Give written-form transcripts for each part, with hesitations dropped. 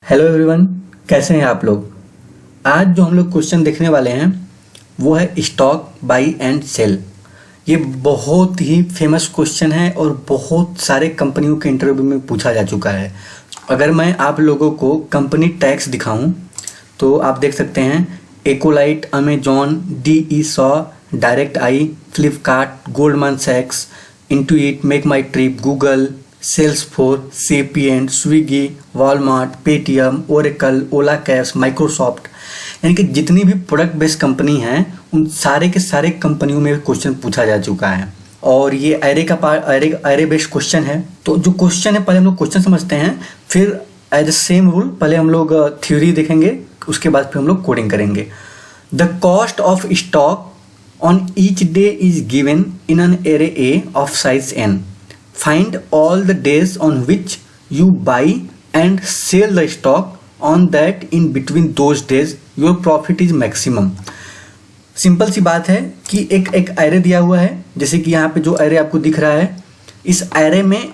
Hello everyone, कैसे हैं आप लोग। आज जो हम लोग क्वेश्चन देखने वाले हैं वो है स्टॉक बाई एंड सेल। ये बहुत ही फेमस क्वेश्चन है और बहुत सारे कंपनियों के इंटरव्यू में पूछा जा चुका है। अगर मैं आप लोगों को कंपनी टैग्स दिखाऊं तो आप देख सकते हैं Accolite, Amazon, DE Shaw, Directi, Flipkart, Goldman सैक्स, Intuit, MakeMyTrip, Google, Salesforce, Sapient, Swiggy, Walmart, Paytm, Oracle, Ola cabs, Microsoft, यानी कि जितनी भी प्रोडक्ट बेस्ड कंपनी हैं उन सारे के सारे कंपनियों में क्वेश्चन पूछा जा चुका है। और ये एरे बेस्ड क्वेश्चन है। तो जो क्वेश्चन है, पहले हम लोग क्वेश्चन समझते हैं, फिर एज सेम रूल पहले हम लोग थ्योरी देखेंगे, उसके बाद फिर हम लोग कोडिंग करेंगे। The cost of stock on each day is given in an array A of size n. Find all the days on which you buy and sell the stock on that in between those days your profit is maximum. Simple सी बात है कि एक array दिया हुआ है, जैसे कि यहाँ पे जो एरे आपको दिख रहा है, इस एरे में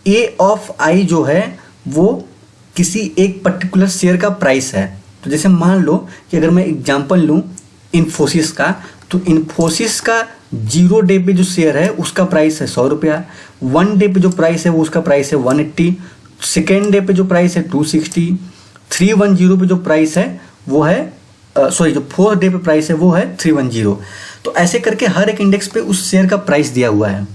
A ऑफ I जो है वो किसी एक पर्टिकुलर शेयर का प्राइस है। तो जैसे मान लो कि अगर मैं एग्जांपल लूँ इन्फोसिस का, तो इन्फोसिस का 0 डे पे जो शेयर है उसका प्राइस है 100 रुपया, 1 डे पे जो प्राइस है वो उसका प्राइस है 180, सेकेंड डे पे जो प्राइस है 260, 310 पे जो प्राइस है वो है जो 4 डे पे प्राइस है वो है 310। तो ऐसे करके हर एक इंडेक्स पे उस शेयर का प्राइस दिया हुआ है।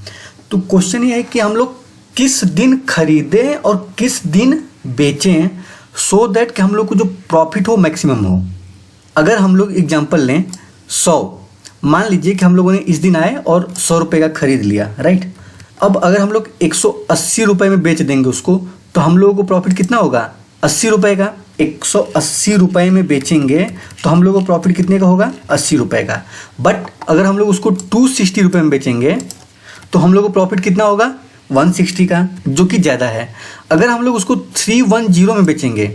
तो क्वेश्चन ये है कि हम लोग किस दिन खरीदें और किस दिन बेचें सो दैट कि हम लोग को जो प्रॉफिट हो मैक्सिमम हो। अगर हम लोग एग्जांपल लें 100, मान लीजिए कि हम लोगों ने इस दिन आए और 100 रुपये का खरीद लिया, राइट। अब अगर हम लोग 180 रुपये में बेच देंगे उसको, तो हम लोगों को प्रॉफिट कितना होगा? 80 रुपये का। 180 रुपये में बेचेंगे तो हम लोगों को प्रॉफिट कितने का होगा? 80 रुपये का। बट अगर हम लोग उसको 260 रुपये में बेचेंगे तो हम लोग को प्रॉफिट कितना होगा? 160 का, जो कि ज़्यादा है। अगर हम लोग उसको 310 में बेचेंगे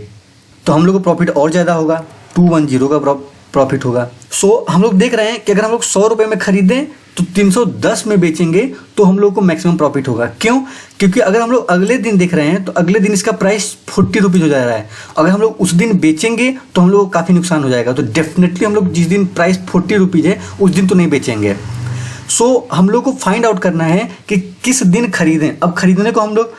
तो हम लोग को प्रॉफिट और ज़्यादा होगा, 210 का प्रॉफिट होगा। सो हम लोग देख रहे हैं कि अगर हम लोग 100 रुपये में खरीदें तो 310 में बेचेंगे तो हम लोग को मैक्सिमम प्रॉफिट होगा। क्यों? क्योंकि अगर हम लोग अगले दिन देख रहे हैं तो अगले दिन इसका प्राइस 40 रुपीज़ हो जा रहा है। अगर हम लोग उस दिन बेचेंगे तो हम लोग को काफ़ी नुकसान हो जाएगा। तो डेफिनेटली हम लोग जिस दिन प्राइस 40 रुपीज़ है उस दिन तो नहीं बेचेंगे। सो हम लोग को फाइंड आउट करना है कि किस दिन खरीदें। अब खरीदने को हम लोग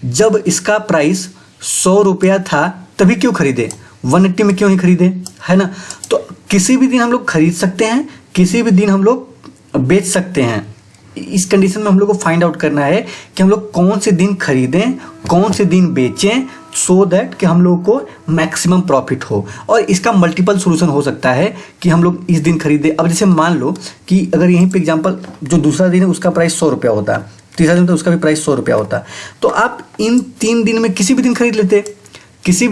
जब इसका प्राइस 100 रुपया था तभी क्यों खरीदे, 180 में क्यों नहीं खरीदे, है ना। तो किसी भी दिन हम लोग खरीद सकते हैं, किसी भी दिन हम लोग बेच सकते हैं। इस कंडीशन में हम लोग को फाइंड आउट करना है कि हम लोग कौन से दिन खरीदें, कौन से दिन बेचें सो दैट कि हम लोग को मैक्सिमम प्रॉफिट हो। और इसका मल्टीपल सोल्यूशन हो सकता है कि हम लोग इस दिन खरीदें। अब जैसे मान लो कि अगर यहीं पे एग्जांपल जो दूसरा दिन है उसका प्राइस 100 रुपया होता, तीसरा दिन तो उसका भी प्राइस 100 रुपया होता, तो आप इन 3 दिन में किसी भी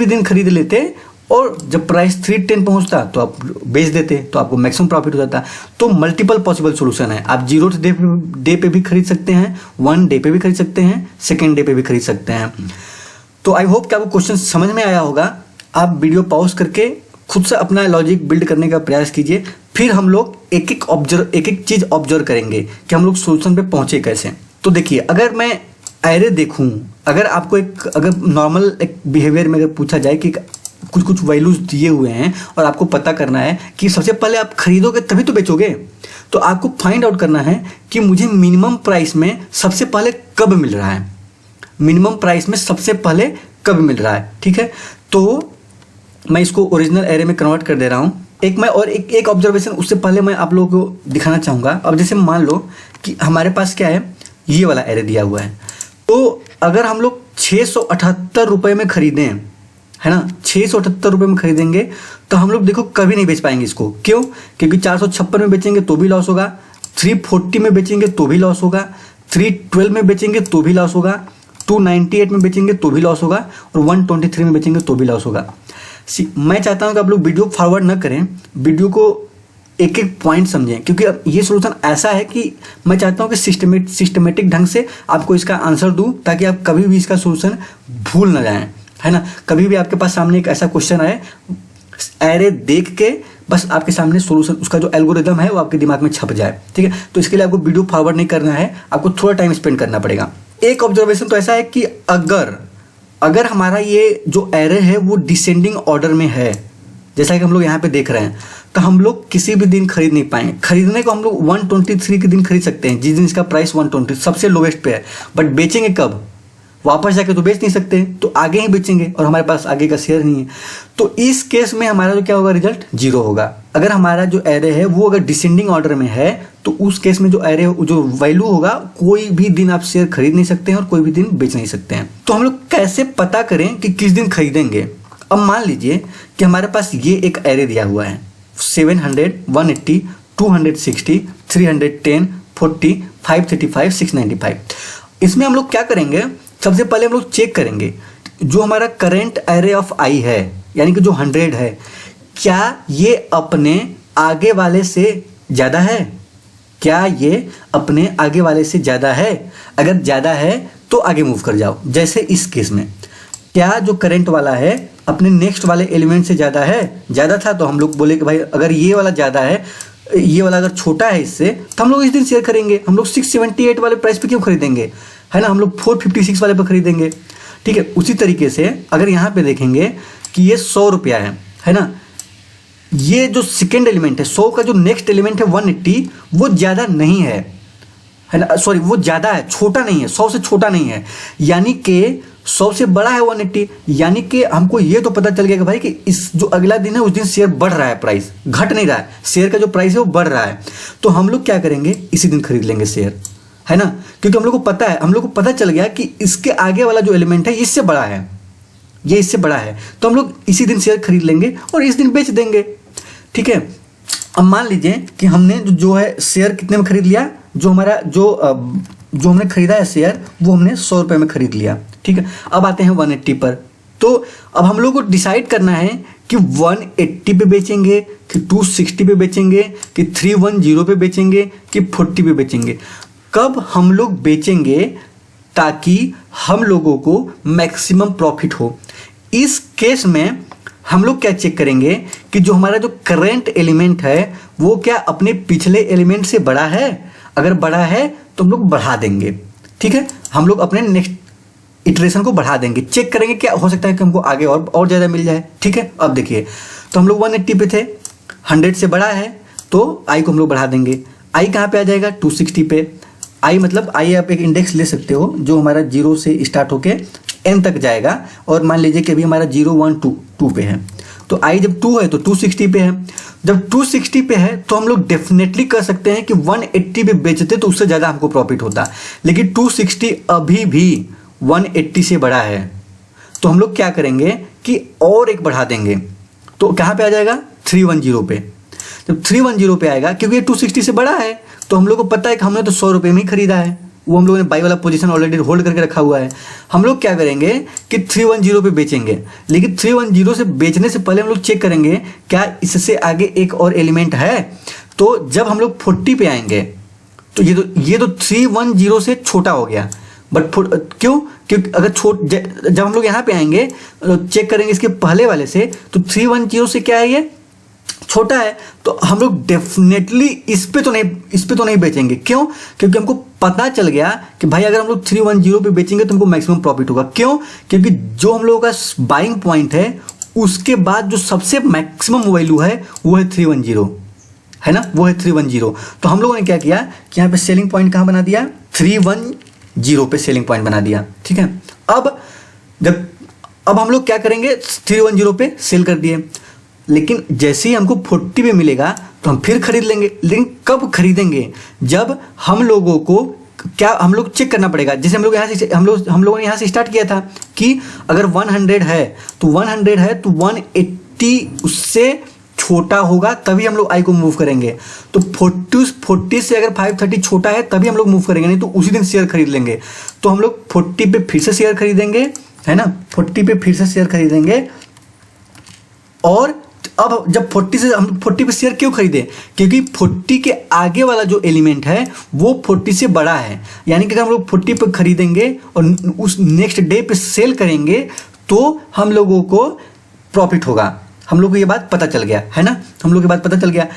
दिन खरीद लेते और जब प्राइस 310 पहुंचता तो आप बेच देते, तो आपको मैक्सिमम प्रॉफिट हो जाता। तो मल्टीपल पॉसिबल सोल्यूशन है। आप 0 डे पे भी खरीद सकते हैं, 1 डे पे भी खरीद सकते हैं, सेकेंड डे पे भी खरीद सकते हैं। तो आई होप कि आपको क्वेश्चन समझ में आया होगा। आप वीडियो पॉज करके खुद से अपना लॉजिक बिल्ड करने का प्रयास कीजिए, फिर हम लोग एक एक चीज़ ऑब्जर्व करेंगे कि हम लोग सोल्यूशन पे पहुंचे कैसे। तो देखिए, अगर मैं एरे देखूँ, अगर आपको अगर नॉर्मल एक बिहेवियर में अगर पूछा जाए कि कुछ वैल्यूज दिए हुए हैं और आपको पता करना है कि सबसे पहले आप खरीदोगे तभी तो बेचोगे, तो आपको फाइंड आउट करना है कि मुझे मिनिमम प्राइस में सबसे पहले कब मिल रहा है, मिनिमम प्राइस में सबसे पहले कब मिल रहा है। ठीक है, तो मैं इसको ओरिजिनल एरे में कन्वर्ट कर दे रहा हूँ। एक ऑब्जर्वेशन उससे पहले मैं आप लोगों को दिखाना चाहूँगा। अब जैसे मान लो कि हमारे पास क्या है, ये वाला एरे दिया हुआ है। तो अगर हम लोग 678 रुपये में खरीदें, है ना, 678 रुपये में खरीदेंगे तो हम लोग देखो कभी नहीं बेच पाएंगे इसको। क्यों? क्योंकि 456 में बेचेंगे तो भी लॉस होगा, 340 में बेचेंगे तो भी लॉस होगा, 312 में बेचेंगे तो भी लॉस होगा, 298 में बेचेंगे तो भी लॉस होगा और 123 में बेचेंगे तो भी लॉस होगा। मैं चाहता हूँ कि आप लोग वीडियो फॉरवर्ड ना करें, वीडियो को एक एक पॉइंट समझें, क्योंकि अब ये सोल्यूशन ऐसा है कि मैं चाहता हूँ कि सिस्टमेटिक ढंग से आपको इसका आंसर दूँ ताकि आप कभी भी इसका सोल्यूशन भूल ना जाएं, है ना। कभी भी आपके पास सामने एक ऐसा क्वेश्चन आए, एरे देख के बस आपके सामने सॉल्यूशन, उसका जो एल्गोरिदम है वो आपके दिमाग में छप जाए। ठीक है, तो इसके लिए आपको वीडियो फॉरवर्ड नहीं करना है, आपको थोड़ा टाइम स्पेंड करना पड़ेगा। एक ऑब्जर्वेशन तो ऐसा है कि अगर हमारा ये जो एरे है वो डिसेंडिंग ऑर्डर में है, जैसा कि हम लोग यहाँ पे देख रहे हैं, तो हम लोग किसी भी दिन खरीद नहीं पाएंगे। खरीदने को हम लोग 123 के दिन खरीद सकते हैं, जिस दिन इसका प्राइस 120 सबसे लोवेस्ट पे है, बट बेचेंगे कब? वापस जाके तो बेच नहीं सकते, तो आगे ही बेचेंगे और हमारे पास आगे का शेयर नहीं है। तो इस केस में हमारा जो क्या होगा, रिजल्ट 0 होगा। अगर हमारा जो एरे है वो अगर डिसेंडिंग ऑर्डर में है तो उस केस में जो एरे जो वैल्यू होगा, कोई भी दिन आप शेयर खरीद नहीं सकते हैं और कोई भी दिन बेच नहीं सकते हैं। तो हम लोग कैसे पता करें कि किस दिन खरीदेंगे? अब मान लीजिए कि हमारे पास ये एक एरे दिया हुआ है 700, 180, 260, 310, 40, 535, 695। इसमें हम लोग क्या करेंगे, सबसे पहले हम लोग चेक करेंगे जो हमारा करंट एरे ऑफ आई है, यानी कि जो 100 है, क्या ये अपने आगे वाले से ज़्यादा है? क्या ये अपने आगे वाले से ज़्यादा है? अगर ज़्यादा है तो आगे मूव कर जाओ। जैसे इस केस में क्या जो करंट वाला है अपने नेक्स्ट वाले एलिमेंट से ज़्यादा है? ज़्यादा था तो हम लोग बोले कि भाई अगर ये वाला ज़्यादा है, ये वाला अगर छोटा है इससे, तो हम लोग इस दिन शेयर करेंगे। हम लोग 678 वाले प्राइस पे क्यों खरीदेंगे, है ना? हम लोग 456 वाले पे खरीदेंगे, ठीक है। उसी तरीके से अगर यहाँ पे देखेंगे कि ये 100 रुपया है ना, ये जो सेकेंड एलिमेंट है 100 का, जो नेक्स्ट एलिमेंट है 180, वो ज़्यादा नहीं है ना, सॉरी वो ज़्यादा है, छोटा नहीं है, 100 से छोटा नहीं है, यानी कि 100 से बड़ा है 180। यानी कि हमको ये तो पता चल गया कि भाई कि इस जो अगला दिन है उस दिन शेयर बढ़ रहा है, प्राइस घट नहीं रहा है, शेयर का जो प्राइस है वो बढ़ रहा है। तो हम लोग क्या करेंगे, इसी दिन खरीद लेंगे शेयर, है ना, क्योंकि हम लोग को पता है, हम लोग को पता चल गया कि इसके आगे वाला जो एलिमेंट है इससे बड़ा है, ये इससे बड़ा है, तो हम लोग इसी दिन शेयर खरीद लेंगे और इस दिन बेच देंगे, ठीक है। अब मान लीजिए कि हमने जो है शेयर कितने में खरीद लिया, जो हमारा जो हमने खरीदा है शेयर वो हमने 100 रुपये में खरीद लिया, ठीक है। अब आते हैं 180 पर। तो अब हम लोग को डिसाइड करना है कि 180 पे बेचेंगे कि 260 पे बेचेंगे कि 310 पे बेचेंगे कि 40 पे बेचेंगे। कब हम लोग बेचेंगे ताकि हम लोगों को मैक्सिमम प्रॉफिट हो। इस केस में हम लोग क्या चेक करेंगे कि जो हमारा जो करंट एलिमेंट है वो क्या अपने पिछले एलिमेंट से बड़ा है। अगर बड़ा है तो हम लोग बढ़ा देंगे, ठीक है, हम लोग अपने नेक्स्ट इटरेशन को बढ़ा देंगे, चेक करेंगे क्या हो सकता है कि हमको आगे और ज़्यादा मिल जाए, ठीक है। अब देखिए, तो हम लोग 180 पे थे, 100 से बड़ा है तो आई को हम लोग बढ़ा देंगे। आई कहाँ पे आ जाएगा, 260 पे। आई मतलब आई आप एक इंडेक्स ले सकते हो जो हमारा 0 से स्टार्ट होके n तक जाएगा, और मान लीजिए कि अभी हमारा 0 1 2 2 पे है, तो आई जब 2 है तो 260 पे है। जब 260 पे है तो हम लोग डेफिनेटली कर सकते हैं कि 180 पे बेचते तो उससे ज़्यादा हमको प्रॉफिट होता, लेकिन 260 अभी भी 180 से बड़ा है, तो हम लोग क्या करेंगे कि और एक बढ़ा देंगे। तो कहाँ पे आ जाएगा, 310 पे। जब 310 पे आएगा, क्योंकि ये 260 से बड़ा है, तो हम लोग को पता है कि हमने तो 100 रुपये में ही खरीदा है, वो हम लोगों ने बाई वाला पोजीशन ऑलरेडी होल्ड करके रखा हुआ है। हम लोग क्या करेंगे कि 310 पे बेचेंगे, लेकिन 310 से बेचने से पहले हम लोग चेक करेंगे क्या इससे आगे एक और एलिमेंट है। तो जब हम लोग 40 पे आएंगे तो ये तो 310 से छोटा हो गया, बट क्यों, क्योंकि अगर जब हम लोग यहाँ पे आएंगे चेक करेंगे इसके पहले वाले से, तो 310 से क्या है, ये छोटा है, तो हम लोग डेफिनेटली इस पे तो नहीं बेचेंगे। क्यों, क्योंकि हमको पता चल गया कि भाई अगर हम लोग 310 पे बेचेंगे तो हमको मैक्सिमम प्रॉफिट होगा। क्यों, क्योंकि जो हम लोगों का बाइंग पॉइंट है उसके बाद जो सबसे मैक्सिमम वैल्यू है वो है 310, है ना, वो है 310। तो हम लोगों ने क्या किया कि यहाँ पे सेलिंग पॉइंट कहाँ बना दिया, 310 पे सेलिंग पॉइंट बना दिया, ठीक है। अब हम लोग क्या करेंगे, 310 पे सेल कर दिए, लेकिन जैसे ही हमको 40 पे मिलेगा तो हम फिर खरीद लेंगे। लेकिन कब खरीदेंगे, जब हम लोगों को क्या हम लोग चेक करना पड़ेगा। जैसे हम लोगों ने यहाँ से स्टार्ट किया था कि अगर 100 है तो 180 उससे छोटा होगा तभी हम लोग आई को मूव करेंगे। तो 40 से अगर 530 छोटा है तभी हम लोग मूव करेंगे, नहीं तो उसी दिन शेयर खरीद लेंगे। तो हम लोग 40 पे फिर से शेयर खरीदेंगे, है ना, 40 पे फिर से शेयर खरीदेंगे। और अब जब 40 पे शेयर क्यों खरीदे, क्योंकि 40 के आगे वाला जो एलिमेंट है वो 40 से बड़ा है, यानी कि अगर हम लोग 40 पे खरीदेंगे और उस नेक्स्ट डे पे सेल करेंगे तो हम लोगों को प्रॉफिट होगा। हम लोग को ये बात पता चल गया, है ना, हम लोग को बात पता चल गया।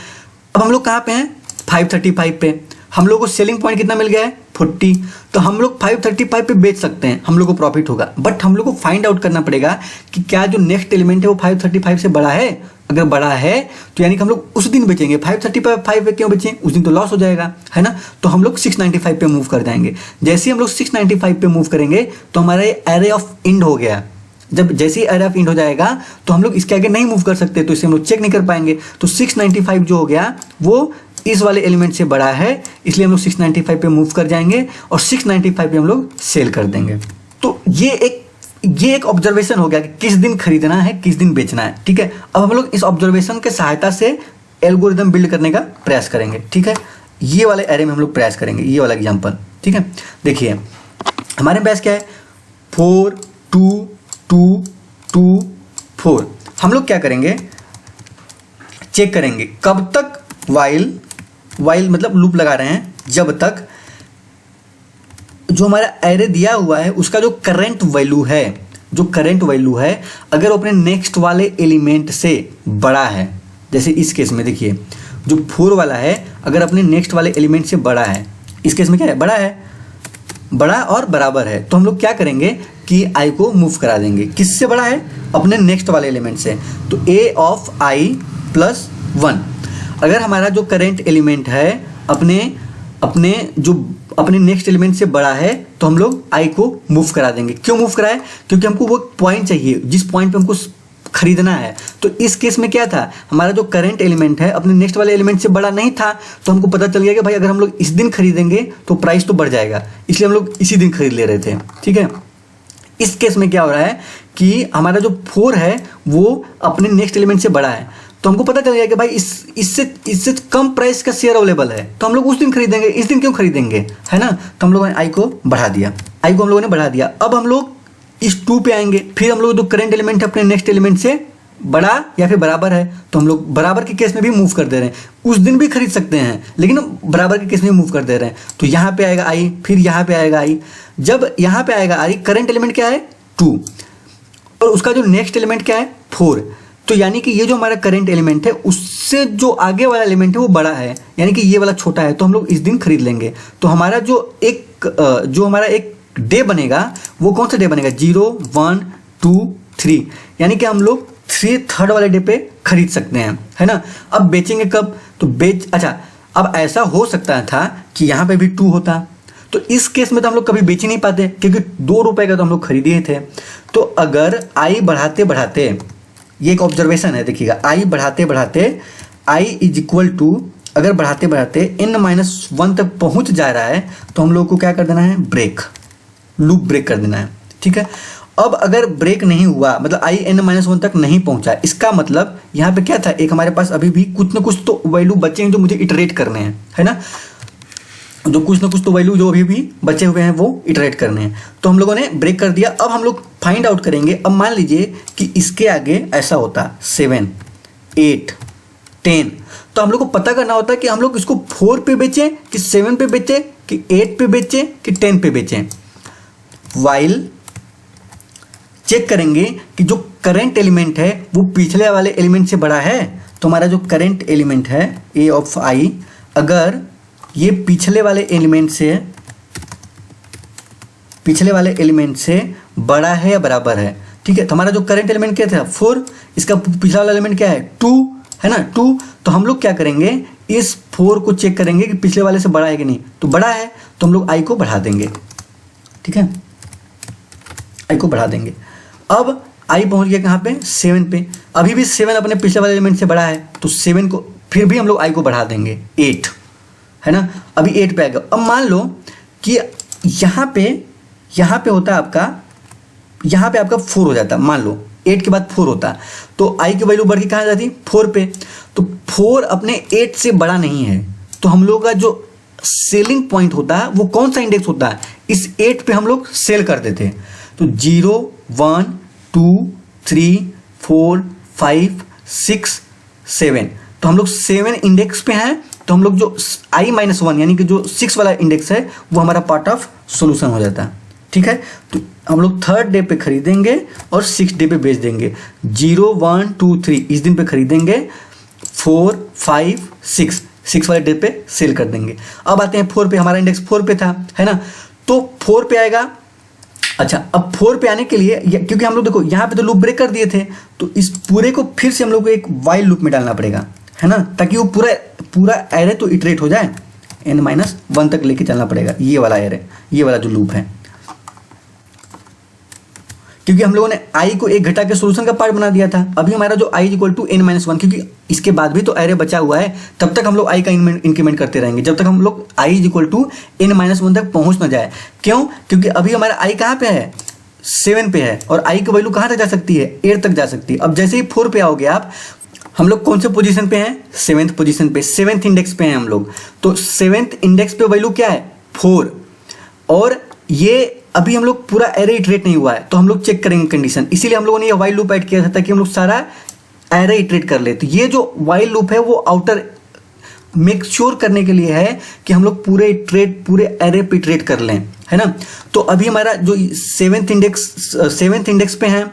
अब हम लोग कहाँ पे हैं, 535 पे। हम लोग को सेलिंग पॉइंट कितना मिल गया है 40, तो हम लोग 535 पे बेच सकते हैं, हम लोग को प्रॉफिट होगा। बट हम लोग को फाइंड आउट करना पड़ेगा कि क्या जो नेक्स्ट एलिमेंट है वो 535 से बड़ा है। अगर बड़ा है तो यानी कि हम लोग उस दिन बेचेंगे। 535 पे क्यों बेचें, उस दिन तो लॉस हो जाएगा, है ना। तो हम लोग 695 पे मूव कर जाएंगे। जैसे ही हम लोग 695 पे मूव करेंगे तो हमारा ये एरे ऑफ इंड हो गया। जब जैसे ही एरे ऑफ इंड हो जाएगा तो हम लोग इसके आगे नहीं मूव कर सकते, तो इसे हम लोग चेक नहीं कर पाएंगे। तो 695 जो हो गया वो इस वाले एलिमेंट से बड़ा है, इसलिए हम लोग 695 पे मूव कर जाएंगे और 695 पे हम लोग सेल कर देंगे। तो ये एक ऑब्जर्वेशन हो गया कि किस दिन खरीदना है, किस दिन बेचना है, ठीक है। अब हम लोग इस ऑब्जर्वेशन के सहायता से एल्गोरिदम बिल्ड करने का प्रयास करेंगे, ठीक है। ये वाले एरे में हम लोग प्रयास करेंगे, ये वाला एग्जांपल, ठीक है। देखिए हमारे पास क्या है 4 2 2 2 4। हम लोग क्या करेंगे, चेक करेंगे कब तक वाइल मतलब लूप लगा रहे हैं, जब तक जो हमारा एरे दिया हुआ है उसका जो करंट वैल्यू है अगर वो अपने नेक्स्ट वाले एलिमेंट से बड़ा है। जैसे इस केस में देखिए जो 4 वाला है अगर अपने नेक्स्ट वाले एलिमेंट से बड़ा है, इस केस में क्या है, बड़ा और बराबर है, तो हम लोग क्या करेंगे कि आई को मूव करा देंगे। किससे बड़ा है, अपने नेक्स्ट वाले एलिमेंट से। तो ए ऑफ आई प्लस 1। अगर हमारा जो करेंट एलिमेंट है अपने नेक्स्ट एलिमेंट से बड़ा है तो हम लोग आई को मूव करा देंगे। क्यों मूव कराए, क्योंकि हमको वो पॉइंट चाहिए जिस पॉइंट पे हमको खरीदना है। तो इस केस में क्या था, हमारा जो करंट एलिमेंट है अपने नेक्स्ट वाले एलिमेंट से बड़ा नहीं था, तो हमको पता चल गया कि भाई अगर हम लोग इस दिन खरीदेंगे तो प्राइस तो बढ़ जाएगा, इसलिए हम लोग इसी दिन खरीद ले रहे थे, ठीक है। इस केस में क्या हो रहा है कि हमारा जो 4 है वो अपने नेक्स्ट एलिमेंट से बड़ा है, तो हमको पता चल गया कि भाई इससे कम प्राइस का शेयर अवेलेबल है, तो हम लोग उस दिन खरीदेंगे, इस दिन क्यों खरीदेंगे, है ना। तो हम लोगों ने आई को बढ़ा दिया, अब हम लोग इस 2 पे आएंगे। फिर हम लोग जो करंट एलिमेंट है अपने नेक्स्ट एलिमेंट से बड़ा या फिर बराबर है, तो हम लोग बराबर के केस में भी मूव कर दे रहे हैं। उस दिन भी खरीद सकते हैं लेकिन बराबर के केस में मूव कर दे रहे हैं। तो यहाँ पे आएगा आई, फिर यहाँ पे आएगा आई। जब यहाँ पे आएगा आई, करंट एलिमेंट क्या है 2 और उसका जो नेक्स्ट एलिमेंट क्या है 4, तो यानी कि ये जो हमारा करंट एलिमेंट है उससे जो आगे वाला एलिमेंट है वो बड़ा है, यानी कि ये वाला छोटा है, तो हम लोग इस दिन खरीद लेंगे। तो हमारा जो हमारा एक डे बनेगा वो कौन सा डे बनेगा, 0 1 2 3, यानी कि हम लोग 3rd वाले डे पे खरीद सकते हैं, है ना। अब बेचेंगे कब, तो अब ऐसा हो सकता था कि यहाँ पे भी 2 होता, तो इस केस में तो हम लोग कभी बेच ही नहीं पाते क्योंकि 2 रुपए का तो हम लोग खरीदे थे। तो अगर आई बढ़ाते बढ़ाते, ये एक ऑब्जर्वेशन है, देखिएगा आई बढ़ाते बढ़ाते आई इज इक्वल टू, अगर बढ़ाते बढ़ाते n-1 तक पहुंच जा रहा है तो हम लोग को क्या कर देना है, लूप ब्रेक कर देना है, ठीक है। अब अगर ब्रेक नहीं हुआ, मतलब आई n-1 तक नहीं पहुंचा, इसका मतलब यहाँ पे क्या था, एक हमारे पास अभी भी कुछ ना कुछ तो वैल्यू बचे हैं जो मुझे इटरेट करने हैं, है ना। जो कुछ ना कुछ तो वैल्यू जो अभी भी बचे हुए हैं वो इटरेट करने हैं, तो हम लोगों ने ब्रेक कर दिया। अब हम लोग फाइंड आउट करेंगे। अब मान लीजिए कि इसके आगे ऐसा होता 7 8 10, तो हम लोग को पता करना होता है कि हम लोग इसको 4 पे बेचें कि 7 पे बेचें कि 8 पे बेचें कि 10 पे बेचें। वाइल चेक करेंगे कि जो करंट एलिमेंट है वो पिछले वाले एलिमेंट से बड़ा है, तो हमारा जो करंट एलिमेंट है ए ऑफ आई, अगर ये पिछले वाले एलिमेंट से बड़ा है या बराबर है, ठीक है। तो हमारा जो करंट एलिमेंट क्या था 4, इसका पिछला वाला एलिमेंट क्या है 2, है ना 2। तो हम लोग क्या करेंगे, इस 4 को चेक करेंगे कि पिछले वाले से बड़ा है कि नहीं, तो बड़ा है तो हम लोग आई को बढ़ा देंगे, ठीक है, आई को बढ़ा देंगे। अब आई पहुंच गया कहाँ पे 7 पे, अभी भी 7 अपने पिछले वाले एलिमेंट से बड़ा है, तो 7 को फिर भी हम लोग आई को बढ़ा देंगे 8, है ना। अभी 8 पे आएगा। अब मान लो कि यहाँ पे होता है आपका, यहाँ पे आपका 4 हो जाता, मान लो 8 के बाद 4 होता, तो आई की वैल्यू बढ़ के कहाँ जाती 4 पे। तो 4 अपने 8 से बड़ा नहीं है, तो हम लोग का जो सेलिंग पॉइंट होता है वो कौन सा इंडेक्स होता है, इस 8 पे हम लोग सेल कर देते हैं। तो 0 1 2 3 4 5 6 7, तो हम लोग 7 इंडेक्स पे हैं, तो हम लोग जो i-1 यानी कि जो 6 वाला इंडेक्स है वो हमारा पार्ट ऑफ सोल्यूशन हो जाता है, ठीक है। तो हम लोग 3rd डे पे खरीदेंगे और 6th डे पे बेच देंगे। 0 1 2 3 इस दिन पे खरीदेंगे, 4 5 6 6 वाले डे पे सेल कर देंगे। अब आते हैं 4 पे, हमारा इंडेक्स 4 पे था, है ना, तो 4 पे आएगा। अच्छा, अब 4 पे आने के लिए क्योंकि हम लोग देखो यहाँ पे तो लूप ब्रेक कर दिए थे, तो इस पूरे को फिर से हम लोग को एक वाइल लूप में डालना पड़ेगा, है ना, ताकि वो पूरा एरे तो इटरेट हो जाए, n-1 तक लेके चलना पड़ेगा, ये वाला एरे, ये वाला जो लूप है, क्योंकि हम लोगों ने i को एक घटा के सोल्यूशन का पार्ट बना दिया था। अभी हमारा जो i इक्वल टू n-1, क्योंकि इसके बाद भी तो एरे बचा हुआ है, तब तक हम लोग i का इंक्रीमेंट करते रहेंगे जब तक हम लोग i इक्वल टू n-1 तक पहुंच ना जाए। क्यों? क्योंकि अभी हमारा i कहाँ पे है, 7 पे है, और i की वैल्यू कहाँ तक जा सकती है, 8 तक जा सकती है। अब जैसे ही 4 पे आओगे आप, हम लोग कौन से पोजीशन पे हैं, 7th पोजीशन पे, 7th इंडेक्स पे हैं हम लोग, तो 7th इंडेक्स पे वैल्यू क्या है, 4, और ये अभी हम लोग पूरा एरे इटरेट नहीं हुआ है, तो हम लोग चेक करेंगे कंडीशन, इसीलिए हम लोगों ने ये वाइल लूप ऐड किया था ताकि हम लोग सारा एरे इटरेट कर ले। तो ये जो वाइल लूप है वो आउटर मेक श्योर करने के लिए है कि हम लोग पूरे एरे पे इटरेट कर लें, है ना। तो अभी हमारा जो 7th इंडेक्स पे है,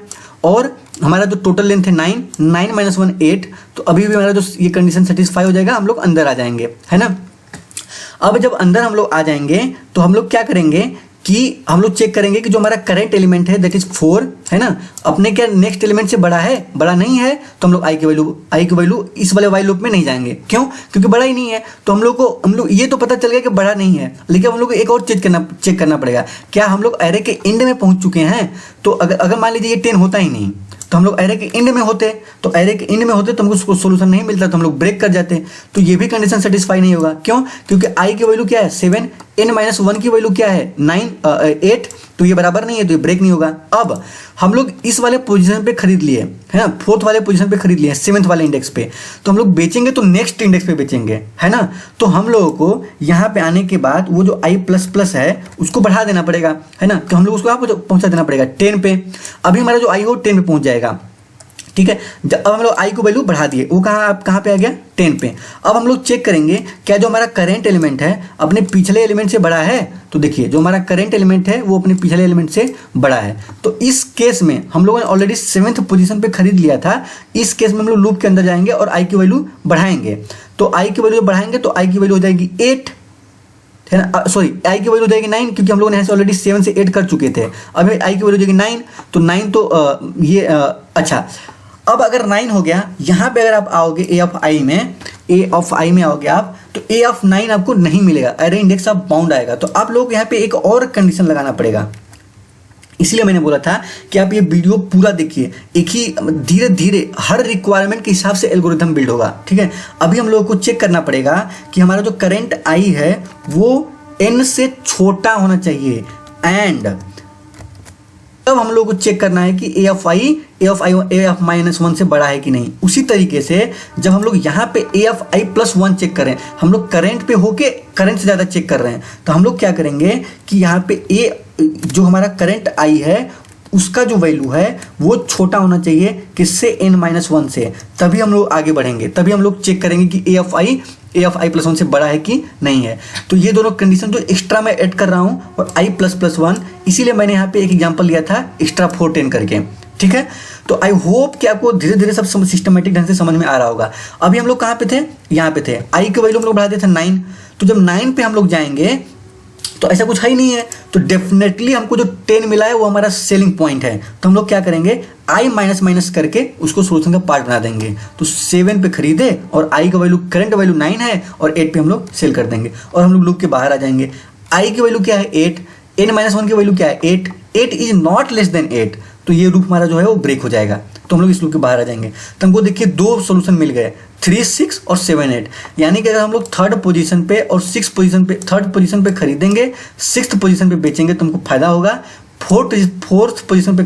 और हमारा जो टोटल लेंथ है 9 - 1 8, तो अभी भी हमारा जो ये कंडीशन सेटिस्फाई हो जाएगा, हम लोग अंदर आ जाएंगे, है ना। अब जब अंदर हम लोग आ जाएंगे तो हम लोग क्या करेंगे कि हम लोग चेक करेंगे कि जो हमारा करंट एलिमेंट है दैट इज 4, है ना, अपने क्या नेक्स्ट एलिमेंट से बड़ा है, बड़ा नहीं है, तो हम लोग i की वैल्यू इस वाले वाइल लूप में नहीं जाएंगे। क्यों? क्योंकि बड़ा ही नहीं है, तो हम लोग ये तो पता चल गया कि बड़ा नहीं है, लेकिन हम लोग को एक और चेक करना पड़ेगा, क्या हम लोग एरे के एंड में पहुंच चुके हैं। तो अगर मान लीजिए ये 10 होता ही नहीं, तो हम लोग एरे के एंड में होते, तो हमको सोल्यूशन नहीं मिलता, तो हम लोग ब्रेक कर जाते, तो ये भी कंडीशन सेटिस्फाई नहीं होगा। क्यों? क्योंकि i की वैल्यू क्या है 7, n-1 की वैल्यू क्या है 8, तो ये बराबर नहीं है, तो ये ब्रेक नहीं होगा। अब हम लोग इस वाले पोजीशन पे खरीद लिए, है ना, 4th वाले पोजीशन पे खरीद लिए 7th वाले इंडेक्स पे, तो हम लोग बेचेंगे तो नेक्स्ट इंडेक्स पे बेचेंगे, है ना। तो हम लोगों को यहाँ पे आने के बाद वो जो i++ है उसको बढ़ा देना पड़ेगा, है ना, तो हम लोग उसको यहाँ पहुँचा देना पड़ेगा 10 पे। अभी हमारा जो i हो 10 पे पहुँच जाएगा, ठीक है। अब हम लोग i को वैल्यू बढ़ा दिए, वो कहाँ पे आ गया 10 पे। अब हम लोग चेक करेंगे क्या जो हमारा करंट एलिमेंट है अपने पिछले एलिमेंट से बड़ा है, तो देखिए जो हमारा करंट एलिमेंट है वो अपने पिछले एलिमेंट से बड़ा है। तो इस केस में हम लोगों ने ऑलरेडी 7th पोजीशन पे खरीद लिया था, इस केस में हम लोग लूप के अंदर जाएंगे और i की वैल्यू बढ़ाएंगे। तो i की वैल्यू बढ़ाएंगे तो i की वैल्यू हो जाएगी 8, है ना, सॉरी i की वैल्यू हो जाएगी 9, क्योंकि हम लोगों ने यहाँ से ऑलरेडी 7 से 8 कर चुके थे। अब i की वैल्यू हो जाएगी 9, तो 9 तो अच्छा, अब अगर 9 हो गया, यहाँ पे अगर आप आओगे a ऑफ i में आओगे आप, तो a ऑफ 9 आपको नहीं मिलेगा, एरे इंडेक्स ऑफ बाउंड आएगा। तो आप लोग यहाँ पे एक और कंडीशन लगाना पड़ेगा, इसलिए मैंने बोला था कि आप ये वीडियो पूरा देखिए, एक ही धीरे धीरे हर रिक्वायरमेंट के हिसाब से एल्गोरिथम बिल्ड होगा, ठीक है। अभी हम लोगों को चेक करना पड़ेगा कि हमारा जो करंट i है वो n से छोटा होना चाहिए, एंड तब हम लोग को चेक करना है कि a ऑफ -1 से बड़ा है कि नहीं। उसी तरीके से जब हम लोग यहाँ पे a ऑफ i+1 चेक करें, हम लोग करंट पे होके करंट से ज़्यादा चेक कर रहे हैं, तो हम लोग क्या करेंगे कि यहाँ पे a जो हमारा करंट i है उसका जो वैल्यू है वो छोटा होना चाहिए किससे, n-1 से, तभी हम लोग आगे बढ़ेंगे, तभी हम लोग चेक करेंगे कि a ऑफ i+1 से बड़ा है कि नहीं है। तो ये दोनों कंडीशन जो एक्स्ट्रा मैं ऐड कर रहा हूँ, और i++1, इसीलिए मैंने यहाँ पे एक एग्जांपल लिया था एक्स्ट्रा 4 10 करके, ठीक है। तो आई होप कि आपको धीरे धीरे सब सिस्टमेटिक ढंग से समझ में आ रहा होगा। अभी हम लोग कहाँ पे थे, यहाँ पे थे, i की वैल्यू हम लोग बढ़ा दिए थे 9, तो जब 9 पे हम लोग जाएंगे तो ऐसा कुछ है ही नहीं है, तो डेफिनेटली हमको जो 10 मिला है वो हमारा सेलिंग पॉइंट है। तो हम लोग क्या करेंगे, i माइनस करके उसको सोल्यूशन का पार्ट बना देंगे। तो 7 पे खरीदे और i का वैल्यू करंट वैल्यू 9 है, और 8 पे हम लोग सेल कर देंगे, और हम लोग लूप के बाहर आ जाएंगे। i की वैल्यू क्या है 8, n-1 की वैल्यू क्या है 8 इज नॉट लेस देन 8, तो ये लूप हमारा जो है वो ब्रेक हो जाएगा, तो हम लोग इस लूप के बाहर आ जाएंगे। तो हमको देखिए 2 सोल्यूशन मिल गए, 3 6 और 7 8, यानी कि अगर हम लोग 3rd पोजीशन पे और 6th पोजीशन पे, 3rd पोजीशन पे खरीदेंगे, 6th पोजीशन पे बेचेंगे तो हमको फायदा होगा, 4th पोजीशन पे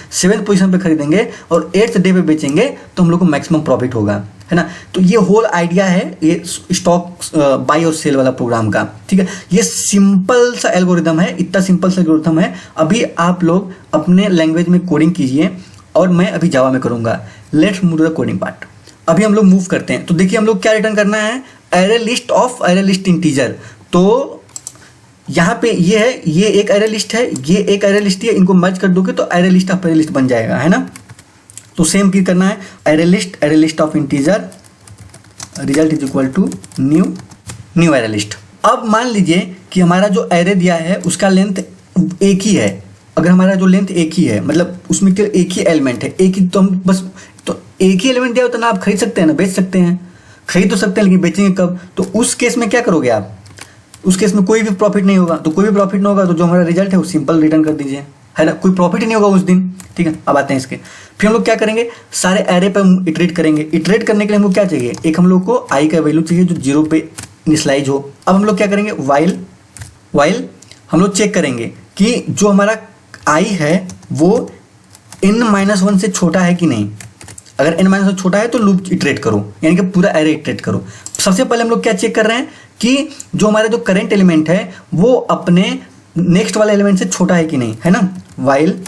7th पोजीशन पे खरीदेंगे और 8th डे पे बेचेंगे तो हम लोग को मैक्सिमम प्रॉफिट होगा, है ना। तो ये होल आइडिया है ये स्टॉक बाई और सेल वाला प्रोग्राम का, ठीक है। ये सिंपल सा एल्गोरिथम है, इतना सिंपल सा एल्गोरिथम है। अभी आप लोग अपने लैंग्वेज में कोडिंग कीजिए और मैं अभी जावा में करूंगा। Let's move to the coding part. अभी हम लोग मूव करते हैं, तो देखिए हम लोग क्या रिटर्न करना है, एरे लिस्ट इंटीजर। तो यहाँ पे ये है, ये एक एरे लिस्ट है, ये एक एरे लिस्ट है, इनको मर्ज कर दोगे तो array list of array list बन जाएगा, है ना। तो सेम की करना है, array list of integer result is equal to new array list. अब मान लीजिए कि हमारा जो एरे दिया है उसका लेंथ एक ही है। अगर हमारा जो लेंथ एक ही है, मतलब उसमें केवल एक ही एलिमेंट है, एक ही, तो हम बस तो एक ही एलिमेंट दिया हो तो ना आप खरीद सकते हैं ना बेच सकते हैं। खरीद तो सकते हैं लेकिन बेचेंगे कब? तो उस केस में क्या करोगे आप? उस केस में कोई भी प्रॉफिट नहीं होगा। तो कोई भी प्रॉफिट नहीं होगा तो जो हमारा रिजल्ट है वो सिंपल रिटर्न कर दीजिए, है ना। कोई प्रॉफिट ही नहीं होगा उस दिन, ठीक है। अब आते हैं इसके, फिर हम लोग क्या करेंगे, सारे एरे पर इटरेट करेंगे। इटरेट करने के लिए हमको क्या चाहिए, एक हम लोग को आई का वैल्यू चाहिए जो 0 पे इनिशियलाइज हो। अब हम लोग क्या करेंगे, वाइल हम लोग चेक करेंगे कि जो हमारा आई है वो n-1 से छोटा है कि नहीं। अगर n-1 छोटा है तो लूप इटरेट करो, यानी कि पूरा एरे इटरेट करो। सबसे पहले हम लोग क्या चेक कर रहे हैं कि जो हमारा जो करंट एलिमेंट है वो अपने नेक्स्ट वाले एलिमेंट से छोटा है कि नहीं, है ना। वाइल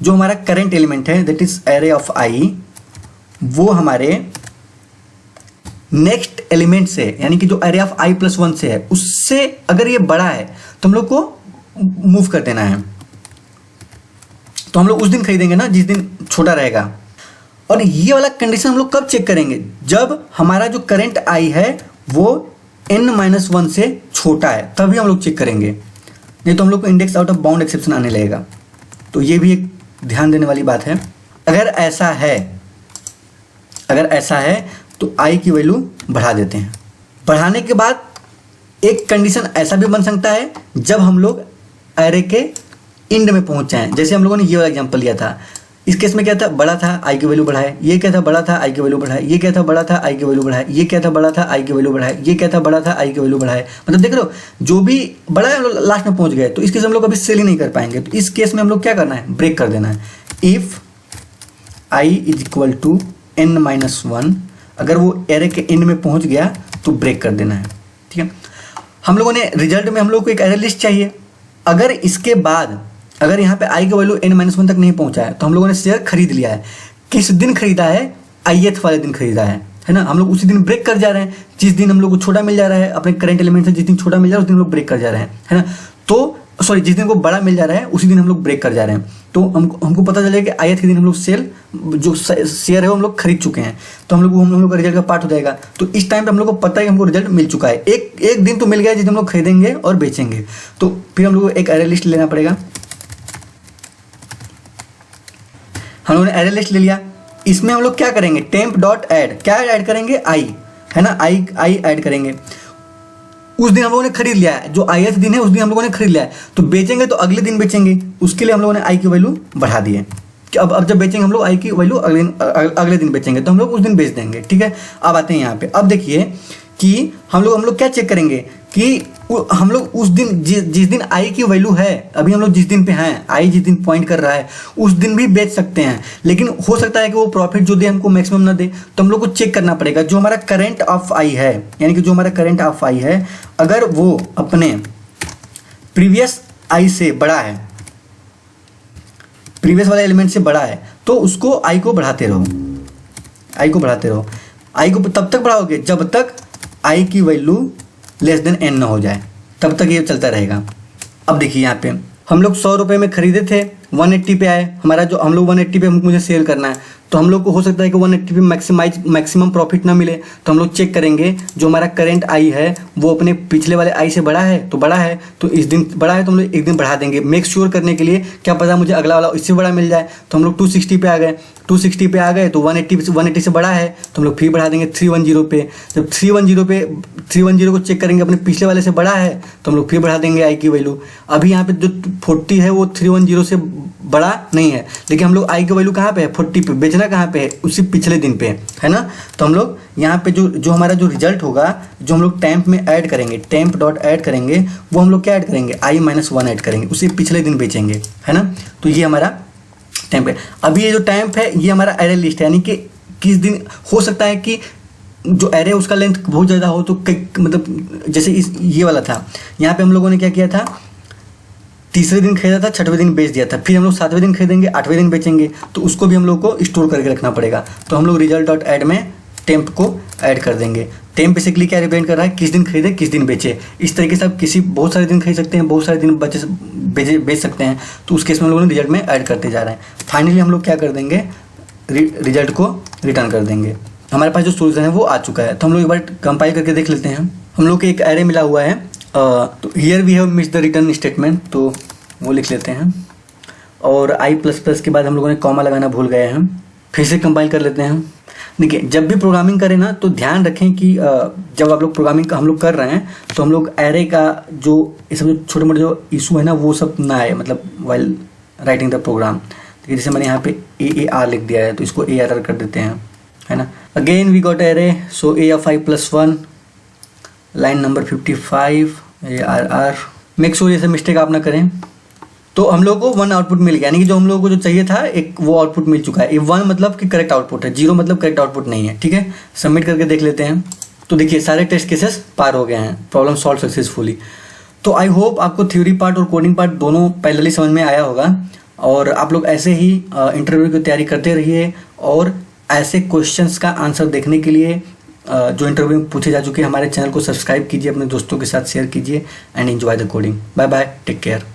जो हमारा करंट एलिमेंट है दैट इज एरे ऑफ आई, वो हमारे नेक्स्ट एलिमेंट से, यानी कि जो एरे ऑफ i+1 से है उससे अगर ये बड़ा है तो हम लोग को मूव कर देना है। तो हम लोग उस दिन खरीदेंगे ना जिस दिन छोटा रहेगा। और ये वाला कंडीशन हम लोग कब चेक करेंगे, जब हमारा जो करंट आई है वो n-1 से छोटा है, तभी हम लोग चेक करेंगे। नहीं तो हम लोग को index out of bound exception आने लगेगा। तो ये भी एक ध्यान देने वाली बात है। अगर ऐसा है तो आई की वैल्यू बढ़ा देते हैं। बढ़ाने के बाद एक कंडीशन ऐसा भी बन सकता है जब हम लोग एरे के एंड में पहुंच जाएं। जैसे हम लोगों ने ये वाला एग्जांपल लिया था, इस केस में क्या था, बड़ा था आई की वैल्यू बढ़ाए, ये क्या था, बड़ा था आई की वैल्यू बढ़ाए, ये क्या था, बड़ा था आई की वैल्यू बढ़ाए, ये क्या था, बड़ा था आई की वैल्यू बढ़ाए, ये क्या था, बड़ा था आई की वैल्यू बढ़ाए। मतलब देख रहे हो, जो भी बड़ा है हम लोग लास्ट में पहुंच गए। तो इस केस में हम लोग अभी सेल ही नहीं कर पाएंगे। तो इस केस में हम लोग क्या करना है, ब्रेक कर देना है। If i is equal to n-1, अगर वो एरे के एंड में पहुंच गया तो ब्रेक कर देना है, ठीक है। हम लोगों ने रिजल्ट में हम लोग को एक एरे लिस्ट चाहिए। अगर इसके बाद अगर यहाँ पे आई का वैल्यू n-1 तक नहीं पहुंचा है तो हम लोगों ने शेयर खरीद लिया है। किस दिन खरीदा है, ith वाले दिन खरीदा है ना। हम लोग उसी दिन ब्रेक कर जा रहे हैं जिस दिन हम लोग को छोटा मिल जा रहा है, अपने करंट एलिमेंट से जिस दिन छोटा मिल जा रहा है उस दिन हम लोग ब्रेक कर जा रहे हैं, है ना। तो सॉरी, जिस दिन को बड़ा मिल जा रहा है उसी दिन हम लोग ब्रेक कर जा रहे हैं। तो हमको पता चलेगा कि ith के दिन हम लोग सेल जो शेयर है वो हम लोग खरीद चुके हैं। तो हम लोग का रिजल्ट का पार्ट हो जाएगा। तो इस टाइम पे हम लोग को पता है कि हमको रिजल्ट मिल चुका है। एक दिन तो मिल गया जिस दिन हम लोग खरीदेंगे और बेचेंगे। तो फिर हम लोग को एक एरे लिस्ट लेना पड़ेगा। हम लोगों ने एरे लिस्ट ले लिया। इसमें हम लोग क्या करेंगे, टेम्प डॉट ऐड, क्या ऐड करेंगे, आई, है ना, आई ऐड करेंगे। उस दिन हम लोगों ने खरीद लिया है, जो ith दिन है उस दिन हम लोगों ने खरीद लिया है। तो बेचेंगे तो अगले दिन बेचेंगे, उसके लिए हम लोगों ने आई की वैल्यू बढ़ा दी है कि अब जब बेचेंगे हम लोग आई की वैल्यू अगले दिन बेचेंगे, तो हम लोग उस दिन बेच देंगे, ठीक है। अब आते हैं यहाँ पे। अब देखिए कि हम लोग क्या चेक करेंगे कि हम लोग उस दिन जिस दिन आई की वैल्यू है, अभी हम लोग जिस दिन पे हैं, आई जिस दिन पॉइंट कर रहा है उस दिन भी बेच सकते हैं। लेकिन हो सकता है कि वो प्रॉफिट जो दे हमको मैक्सिमम ना दे। तो हम लोग को चेक करना पड़ेगा जो हमारा करंट ऑफ आई है, यानी कि जो हमारा करंट ऑफ आई है अगर वो अपने प्रीवियस आई से बड़ा है, प्रीवियस वाले एलिमेंट से बड़ा है, तो उसको आई को बढ़ाते रहो। आई को तब तक बढ़ाओगे जब तक आई की वैल्यू लेस देन n ना हो जाए, तब तक ये चलता रहेगा। अब देखिए यहाँ पे हम लोग 100 रुपये में खरीदे थे, 180 पे आए हमारा, जो हम लोग 180 पे मुझे सेल करना है। तो हम लोग को हो सकता है कि 180 पे मैक्सिमम प्रॉफिट ना मिले। तो हम लोग चेक करेंगे जो हमारा करंट आई है वो अपने पिछले वाले आई से बड़ा है, तो इस दिन बड़ा है तो हम लोग एक दिन बढ़ा देंगे मेक श्योर करने के लिए। क्या पता मुझे अगला वाला इससे बड़ा मिल जाए। तो हम लोग 260 पे आ गए, 260 पे आ गए तो 180 से बड़ा है तो हम लोग फिर बढ़ा देंगे 310 पे। जब 310 को चेक करेंगे अपने पिछले वाले से बड़ा है तो हम लोग फिर बढ़ा देंगे आई की वैल्यू। अभी यहाँ पे जो 40 है वो 310 से बड़ा नहीं है, लेकिन हम लोग आई की वैल्यू कहाँ पे है, 40 पे। बेचना कहाँ पे है, उसी पिछले दिन पे, है ना। तो हम लोग यहाँ पे जो हमारा जो रिजल्ट होगा, जो हम लोग टेम्प में ऐड करेंगे, टेम्प डॉट ऐड करेंगे, वो हम लोग क्या ऐड करेंगे, i-1 ऐड करेंगे, उसी पिछले दिन बेचेंगे, है ना। तो ये हमारा टेम्प है। अभी ये जो टेम्प है ये हमारा एरे लिस्ट है, यानी कि किस दिन हो सकता है कि जो एरे उसका लेंथ बहुत ज़्यादा हो तो मतलब जैसे ये वाला था, यहाँ पे हम लोगों ने क्या किया था, तीसरे दिन खरीदा था, छठवें दिन बेच दिया था। फिर हम लोग 7वें दिन खरीदेंगे, 8वें दिन बेचेंगे, तो उसको भी हम लोग को स्टोर करके रखना पड़ेगा। तो हम लोग रिजल्ट डॉट ऐड में टेम्प को ऐड कर देंगे। टेम्प बेसिकली क्या रिप्रेजेंट कर रहा है, किस दिन खरीदे, किस दिन बेचे। इस तरीके से आप बहुत सारे दिन खरीद सकते हैं, बहुत सारे दिन बेच सकते हैं। तो उस केस में हम लोगों ने रिजल्ट में ऐड करते जा रहे हैं। फाइनली हम लोग क्या कर देंगे, रिजल्ट को रिटर्न कर देंगे। हमारे पास जो सोल्यूशन है वो आ चुका है। तो हम लोग एक बार कंपाइल करके देख लेते हैं। हम लोग को एक एरे मिला हुआ है, तो here we have miss the return statement, तो वो लिख लेते हैं। और i++ के बाद हम लोगों ने कॉमा लगाना भूल गए हैं। फिर से कंपाइल कर लेते हैं। देखिए, जब भी प्रोग्रामिंग करें ना तो ध्यान रखें कि जब आप लोग प्रोग्रामिंग हम लोग कर रहे हैं तो हम लोग एरे का जो ये सब जो छोटे मोटे जो इशू है ना वो सब ना आए, मतलब वाइल राइटिंग द प्रोग्राम। देखिए, जैसे मैंने यहाँ पे AAR लिख दिया है तो इसको ARR कर देते हैं, है ना। Again we got array, so A of i+1, line number 55 ARR। Make sure ये सब मिस्टेक आप ना करें। तो हम लोग को 1 आउटपुट मिल गया, यानी कि जो हम लोगों को जो चाहिए था एक वो आउटपुट मिल चुका है। 1 मतलब कि करेक्ट आउटपुट है, 0 मतलब करेक्ट आउटपुट नहीं है, ठीक है। सबमिट करके देख लेते हैं। तो देखिए, सारे टेस्ट केसेस पार हो गए हैं, प्रॉब्लम सॉल्व सक्सेसफुली। तो आई होप आपको थ्योरी पार्ट और कोडिंग पार्ट दोनों पैरेलली समझ में आया होगा, और आप लोग ऐसे ही इंटरव्यू की तैयारी करते रहिए। और ऐसे क्वेश्चंस का आंसर देखने के लिए जो इंटरव्यू में पूछे जा चुके हैं, हमारे चैनल को सब्सक्राइब कीजिए, अपने दोस्तों के साथ शेयर कीजिए, and enjoy the coding. Bye bye, take care.